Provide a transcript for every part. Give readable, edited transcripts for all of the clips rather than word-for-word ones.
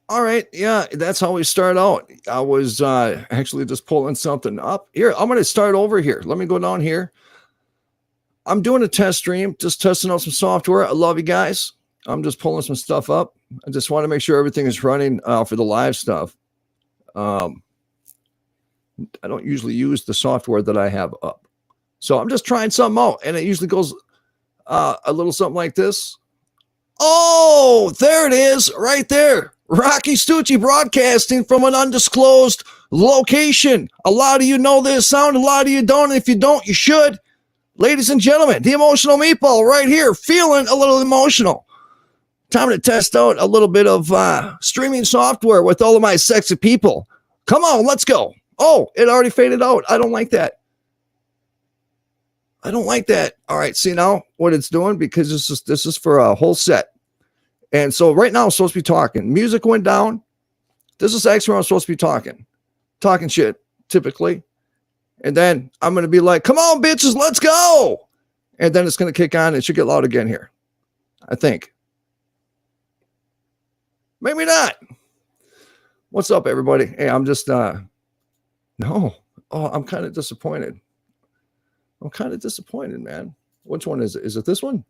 All right. Yeah, that's how we start out. I was actually just pulling something up. Here, I'm going to start over here. Let me go down here. I'm doing a test stream, just testing out some software. I love you guys. I'm just pulling some stuff up. I just want to make sure everything is running for the live stuff. Um, I don't usually use the software that I have up. So I'm just trying something out. And it usually goes a little something like this. Oh, there it is, right there. Rocky Stucci broadcasting from an undisclosed location. A lot of you know this sound, a lot of you don't. If you don't, you should. Ladies and gentlemen, the emotional meatball right here, feeling a little emotional. Time to test out a little bit of streaming software with all of my sexy people. Come on, let's go. Oh, it already faded out. I don't like that. I don't like that. All right, see now what it's doing, because this is for a whole set. And so right now I'm supposed to be talking. Music went down. This is actually where I'm supposed to be talking shit typically. And then I'm going to be like, come on, bitches, let's go. And then it's going to kick on. It should get loud again here, I think. Maybe not. What's up, everybody? Hey, I'm just, no. Oh, I'm kind of disappointed. Man. Which one is it? Is it this one?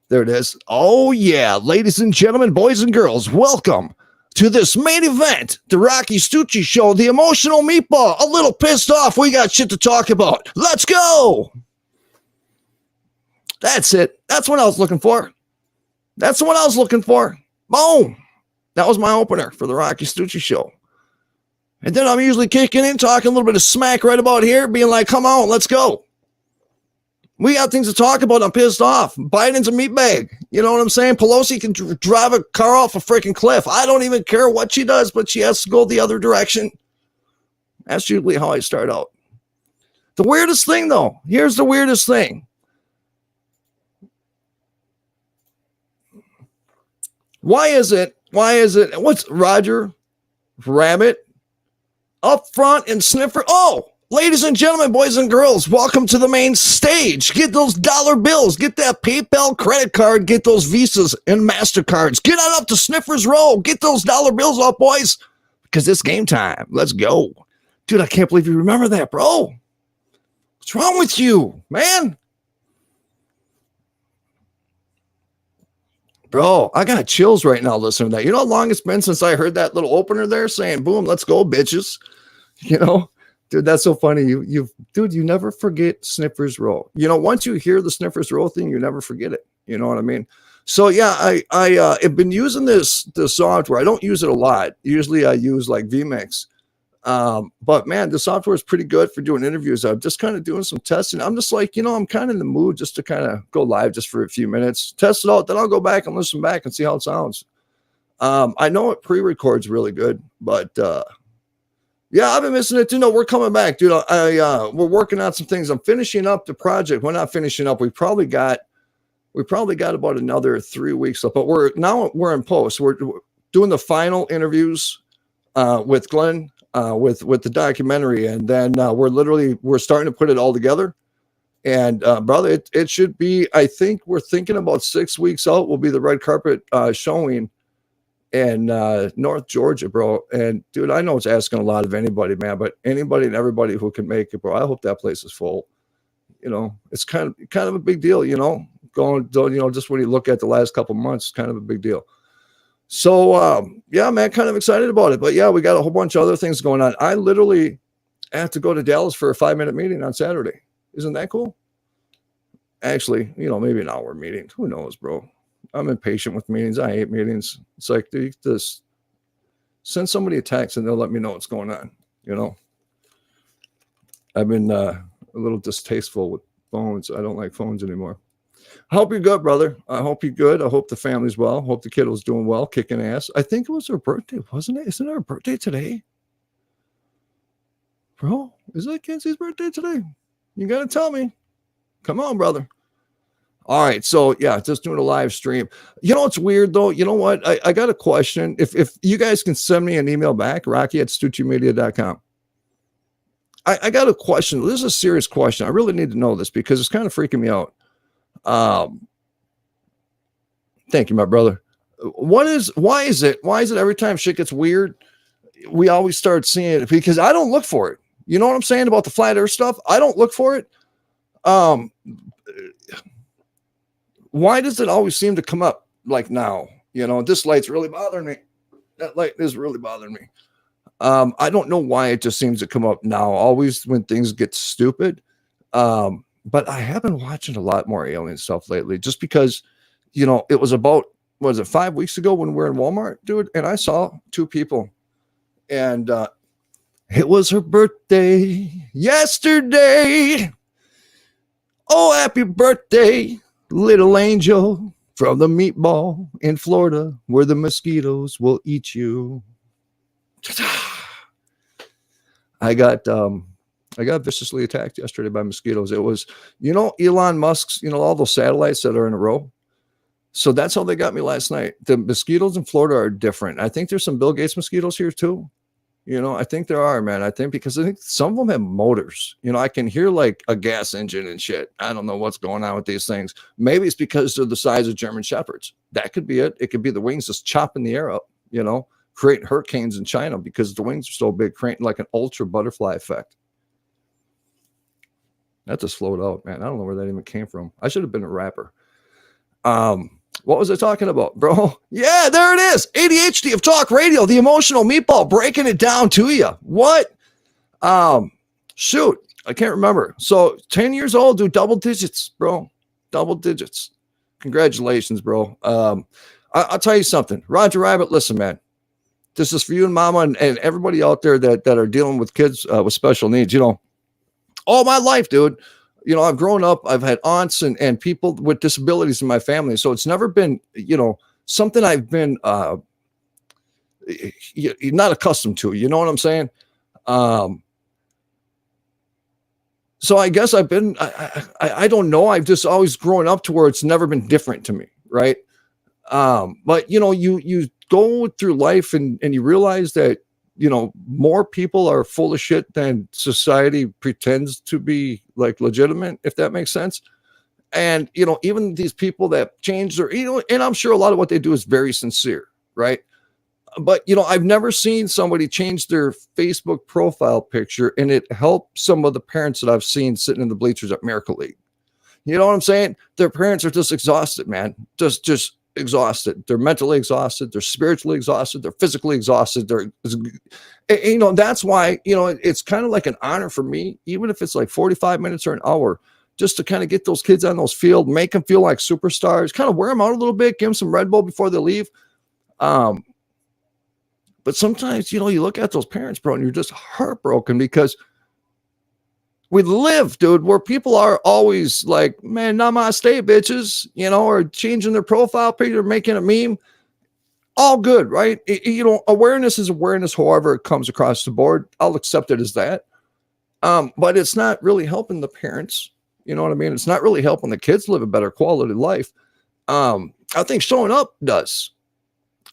There it is. Oh, yeah. Ladies and gentlemen, boys and girls, welcome to this main event, the Rocky Stucci Show, the emotional meatball. A little pissed off. We got shit to talk about. Let's go. That's it. That's what I was looking for. Boom. That was my opener for the Rocky Stucci Show. And then I'm usually kicking in, talking a little bit of smack right about here, being like, come on, let's go. We got things to talk about. I'm pissed off. Biden's a meatbag. You know what I'm saying? Pelosi can drive a car off a freaking cliff. I don't even care what she does, but she has to go the other direction. That's usually how I start out. The weirdest thing, though, here's the weirdest thing. Why is it? What's Roger Rabbit up front and Sniffer? Oh, ladies and gentlemen, boys and girls, welcome to the main stage. Get those dollar bills. Get that PayPal credit card. Get those Visas and MasterCards. Get on up to Sniffer's Row. Get those dollar bills up, boys, because it's game time. Let's go. Dude, I can't believe you remember that, bro. What's wrong with you, man? Bro, I got chills right now listening to that. You know how long it's been since I heard that little opener there saying, boom, let's go, bitches. You know? Dude, that's so funny. You never forget Sniffer's Row. You know, once you hear the Sniffer's Row thing, you never forget it. You know what I mean? So yeah, I have been using this software. I don't use it a lot. Usually I use like vMix. But man, the software is pretty good for doing interviews. I'm just kind of doing some testing. I'm just like, you know, I'm kind of in the mood just to kind of go live just for a few minutes, test it out. Then I'll go back and listen back and see how it sounds. I know it pre-records really good, but yeah, I've been missing it too. No, we're coming back, dude. We're working on some things. I'm finishing up the project. We're not finishing up. We probably got about another 3 weeks left, but we're in post. We're doing the final interviews with Glenn, with the documentary, and then we're starting to put it all together. And brother, it should be. I think we're thinking about 6 weeks out will be the red carpet showing in North Georgia, bro. And dude, I know it's asking a lot of anybody, man, but anybody and everybody who can make it, bro. I hope that place is full. You know, it's kind of a big deal. You know, just when you look at the last couple months, it's kind of a big deal. So, yeah, man, kind of excited about it. But yeah, we got a whole bunch of other things going on. I literally have to go to Dallas for a 5-minute meeting on Saturday. Isn't that cool? Actually, you know, maybe an hour meeting. Who knows, bro? I'm impatient with meetings. I hate meetings. It's like, dude, just send somebody a text and they'll let me know what's going on. You know, I've been a little distasteful with phones. I don't like phones anymore. I hope you're good, brother. I hope you're good. I hope the family's well. Hope the kiddo's doing well, kicking ass. I think it was her birthday, wasn't it? Isn't it her birthday today? Bro, is that Kenzie's birthday today? You got to tell me. Come on, brother. All right. So, yeah, just doing a live stream. You know what's weird, though? You know what? I got a question. If you guys can send me an email back, rocky@stuccimedia.com. I got a question. This is a serious question. I really need to know this because it's kind of freaking me out. Thank you, my brother. Why is it every time shit gets weird, we always start seeing it? Because I don't look for it. You know what I'm saying about the flat earth stuff? I don't look for it. Why does it always seem to come up like now? You know, this light's really bothering me. That light is really bothering me. I don't know why it just seems to come up now, always when things get stupid. But I have been watching a lot more alien stuff lately, just because, you know, it was about, was it 5 weeks ago when we were in Walmart, dude? And I saw two people, and it was her birthday yesterday. Oh, happy birthday, little angel from the meatball in Florida, where the mosquitoes will eat you. I got viciously attacked yesterday by mosquitoes. It was, you know, Elon Musk's, you know, all those satellites that are in a row. So that's how they got me last night. The mosquitoes in Florida are different. I think there's some Bill Gates mosquitoes here too. You know, I think there are, man. I think because I think some of them have motors. You know, I can hear like a gas engine and shit. I don't know what's going on with these things. Maybe it's because they're the size of German Shepherds. That could be it. It could be the wings just chopping the air up, you know, creating hurricanes in China because the wings are so big, creating like an ultra butterfly effect. That just flowed out, man. I don't know where that even came from. I should have been a rapper. What was I talking about, bro? Yeah, there it is. ADHD of talk radio, the emotional meatball, breaking it down to you. What? Shoot, I can't remember. So 10 years old, do double digits, bro. Double digits. Congratulations, bro. I'll tell you something. Roger Rabbit, listen, man. This is for you and mama and everybody out there that are dealing with kids with special needs. You know, all my life, dude. You know, I've grown up, I've had aunts and people with disabilities in my family. So it's never been, you know, something I've been not accustomed to. You know what I'm saying? So I guess I've been, I don't know. I've just always grown up to where it's never been different to me. Right. But you know, you go through life and you realize that, you know, more people are full of shit than society pretends to be like legitimate, if that makes sense. And, you know, even these people that change their, you know, and I'm sure a lot of what they do is very sincere, right? But, you know, I've never seen somebody change their Facebook profile picture and it helped some of the parents that I've seen sitting in the bleachers at Miracle League. You know what I'm saying? Their parents are just exhausted, man. Just exhausted. They're mentally exhausted. They're spiritually exhausted. They're physically exhausted. You know, that's why, you know, it's kind of like an honor for me, even if it's like 45 minutes or an hour, just to kind of get those kids on those field, make them feel like superstars, kind of wear them out a little bit, give them some Red Bull before they leave. But sometimes, you know, you look at those parents, bro, and you're just heartbroken because we live, dude, where people are always like, man, namaste, bitches, you know, or changing their profile picture, making a meme. All good, right? You know, awareness is awareness, however it comes across the board. I'll accept it as that. But it's not really helping the parents. You know what I mean? It's not really helping the kids live a better quality life. I think showing up does.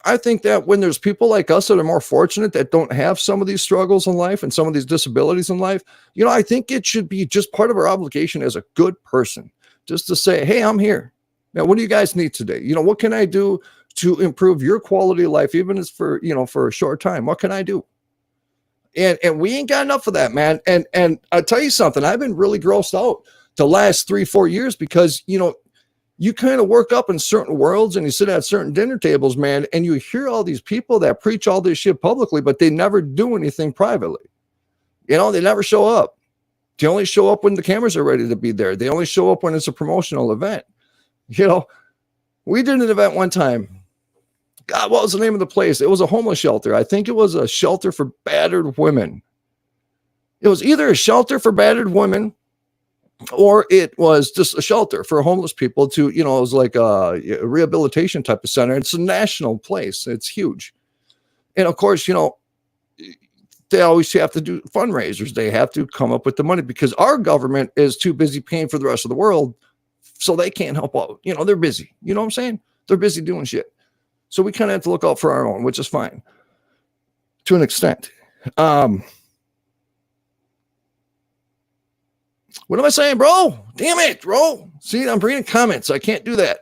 I think that when there's people like us that are more fortunate that don't have some of these struggles in life and some of these disabilities in life, you know, I think it should be just part of our obligation as a good person just to say, hey, I'm here. Now, what do you guys need today? You know, what can I do to improve your quality of life, even as for, you know, for a short time? What can I do? And we ain't got enough of that, man. And I'll tell you something, I've been really grossed out the last 3-4 years because, you know, you kind of work up in certain worlds and you sit at certain dinner tables, man, and you hear all these people that preach all this shit publicly, but they never do anything privately. You know, they never show up. They only show up when the cameras are ready to be there. They only show up when it's a promotional event. You know, we did an event one time. God, what was the name of the place? It was a homeless shelter. I think it was a shelter for battered women. It was either a shelter for battered women or it was just a shelter for homeless people to, you know, it was like a rehabilitation type of center. It's a national place. It's huge. And of course, you know, they always have to do fundraisers. They have to come up with the money because our government is too busy paying for the rest of the world. So they can't help out. You know, they're busy. You know what I'm saying? They're busy doing shit. So we kind of have to look out for our own, which is fine to an extent. What am I saying, bro? Damn it, bro. See, I'm reading comments. I can't do that.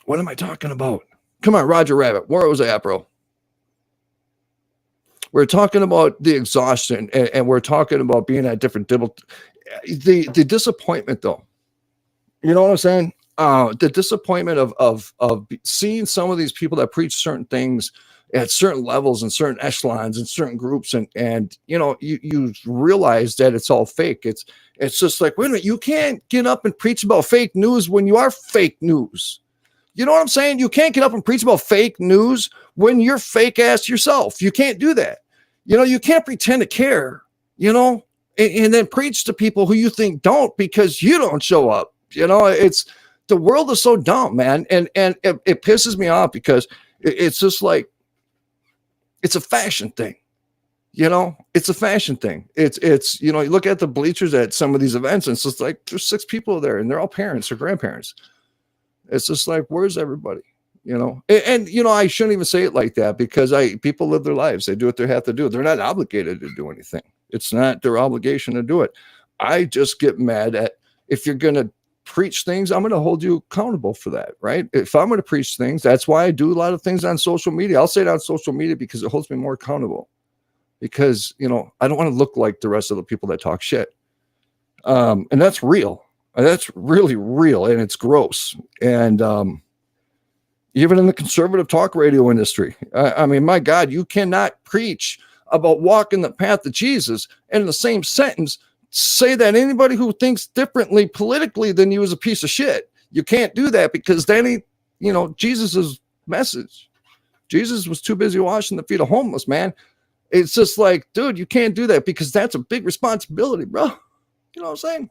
What am I talking about? Come on, Roger Rabbit. Where was I at, bro? We're talking about the exhaustion, and we're talking about being at different the disappointment, though. You know what I'm saying? The disappointment of seeing some of these people that preach certain things at certain levels and certain echelons and certain groups, and you realize that it's all fake. It's just like, wait a minute, you can't get up and preach about fake news when you are fake news. You know what I'm saying? You can't get up and preach about fake news when you're fake ass yourself. You can't do that. You can't pretend to care, and then preach to people who you think don't because you don't show up. It's the world is so dumb, man. And it pisses me off because it's just like, it's a fashion thing. It's a fashion thing. It's you look at the bleachers at some of these events and it's just like, there's 6 people there and they're all parents or grandparents. It's just like, where's everybody? And I shouldn't even say it like that because people live their lives. They do what they have to do. They're not obligated to do anything. It's not their obligation to do it. I just get mad at, if you're going to preach things, I'm going to hold you accountable for that, right? If I'm going to preach things, that's why I do a lot of things on social media. I'll say it on social media because it holds me more accountable. Because, I don't want to look like the rest of the people that talk shit. And that's real. That's really real, and it's gross. And even in the conservative talk radio industry, I mean, my God, you cannot preach about walking the path of Jesus and in the same sentence say that anybody who thinks differently politically than you is a piece of shit. You can't do that because then Jesus's message. Jesus was too busy washing the feet of homeless, man. It's just like, dude, you can't do that because that's a big responsibility, bro. You know what I'm saying?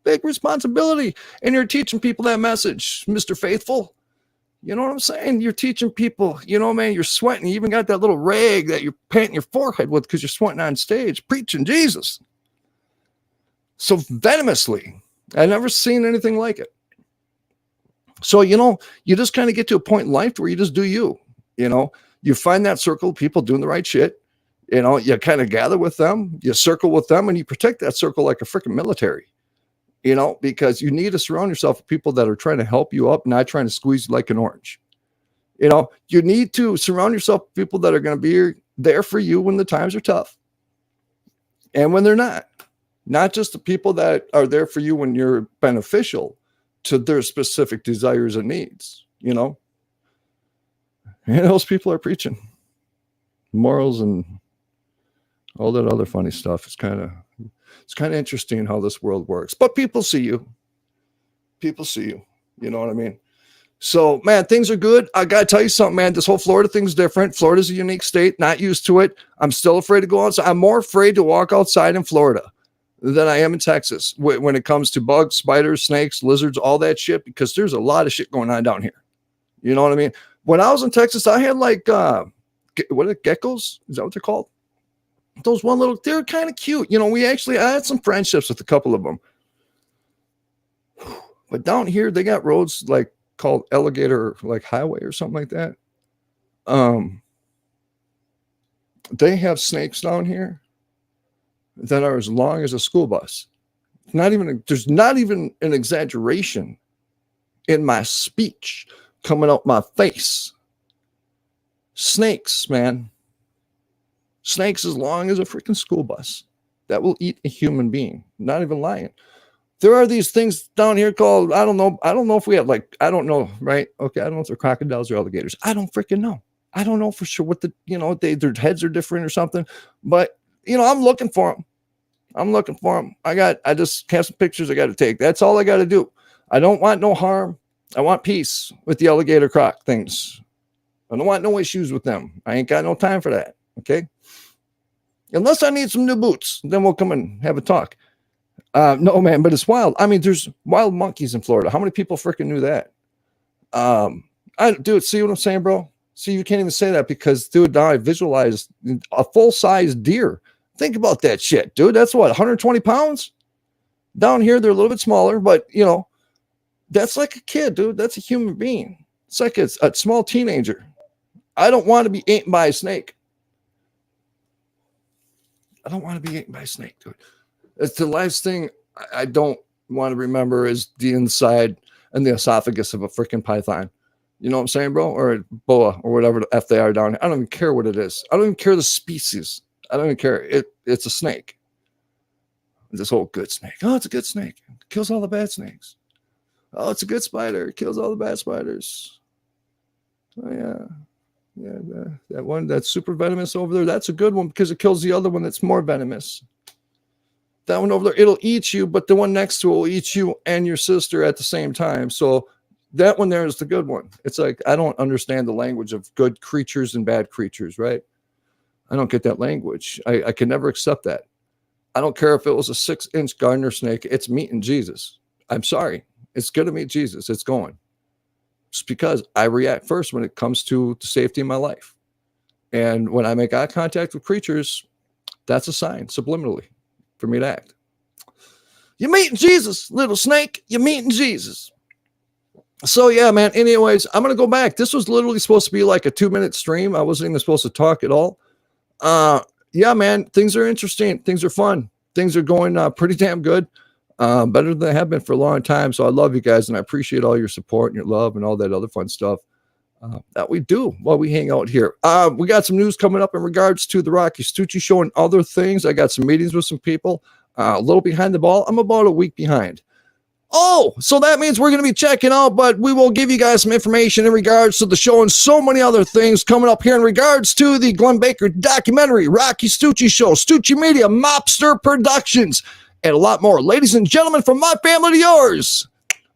Big responsibility. And you're teaching people that message, Mr. Faithful. You know what I'm saying? You're teaching people, man, you're sweating. You even got that little rag that you're painting your forehead with because you're sweating on stage, preaching Jesus. So venomously. I've never seen anything like it. So, you just kind of get to a point in life where you just do you. You find that circle of people doing the right shit. You kind of gather with them, you circle with them, and you protect that circle like a freaking military. Because you need to surround yourself with people that are trying to help you up, not trying to squeeze you like an orange. You need to surround yourself with people that are going to be there for you when the times are tough and when they're not just the people that are there for you when you're beneficial to their specific desires and needs, and those people are preaching morals and all that other funny stuff. It's kind of interesting how this world works, but people see you. You know what I mean? So, man, things are good. I got to tell you something, man. This whole Florida thing's different. Florida's a unique state, not used to it. I'm still afraid to go outside. I'm more afraid to walk outside in Florida than I am in Texas when it comes to bugs, spiders, snakes, lizards, all that shit, because there's a lot of shit going on down here. You know what I mean? When I was in Texas, I had what are geckos? Is that what they're called? Those they're kind of cute. I had some friendships with a couple of them. But down here, they got roads called Alligator Highway or something like that. They have snakes down here that are as long as a school bus. There's not even an exaggeration in my speech coming out my face. Snakes, man. Snakes as long as a freaking school bus that will eat a human being. Not even lying. There are these things down here called, I don't know if we have I don't know, right? Okay, I don't know if they're crocodiles or alligators. I don't freaking know. I don't know for sure what their heads are different or something. But, I'm looking for them. I just have some pictures I got to take. That's all I got to do. I don't want no harm. I want peace with the alligator croc things. I don't want no issues with them. I ain't got no time for that. Okay. Unless I need some new boots, then we'll come and have a talk. No, man, but it's wild. I mean, there's wild monkeys in Florida. How many people freaking knew that? Dude, see what I'm saying, bro? See, you can't even say that because, dude, now I visualized a full-size deer. Think about that shit, dude. That's what, 120 pounds? Down here, they're a little bit smaller, but, that's like a kid, dude. That's a human being. It's like a small teenager. I don't want to be eaten by a snake. I don't want to be eaten by a snake, dude. It's the last thing I don't want to remember is the inside and the esophagus of a freaking python. You know what I'm saying, bro? Or a boa or whatever the F they are down here. I don't even care what it is. I don't even care the species. I don't even care. It's a snake. This whole good snake. Oh, it's a good snake. It kills all the bad snakes. Oh, it's a good spider. It kills all the bad spiders. Oh, yeah. Yeah, that one that's super venomous over there, that's a good one because it kills the other one that's more venomous. That one over there, it'll eat you, but the one next to it will eat you and your sister at the same time. So that one there is the good one. It's like, I don't understand the language of good creatures and bad creatures, right? I don't get that language. I can never accept that. I don't care if it was a 6-inch gardener snake. It's meeting Jesus. I'm sorry. It's going to meet Jesus. It's going. Just because I react first when it comes to the safety of my life. And when I make eye contact with creatures, that's a sign subliminally for me to act. You're meeting Jesus, little snake. You're meeting Jesus. So yeah, man. Anyways, I'm going to go back. This was literally supposed to be like a 2-minute stream. I wasn't even supposed to talk at all. Yeah, man, things are interesting. Things are fun. Things are going pretty damn good. Better than they have been for a long time. So I love you guys and I appreciate all your support and your love and all that other fun stuff that we do while we hang out here. We got some news coming up in regards to the Rocky Stucci show and other things. I got some meetings with some people, a little behind the ball. I'm about a week behind. Oh, so that means we're going to be checking out, but we will give you guys some information in regards to the show and so many other things coming up here in regards to the Glenn Baker documentary, Rocky Stucci Show, Stucci Media, Mobster Productions, and a lot more. Ladies and gentlemen, from my family to yours,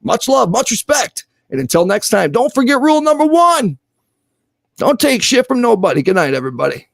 much love, much respect. And until next time, don't forget rule number 1. Don't take shit from nobody. Good night, everybody.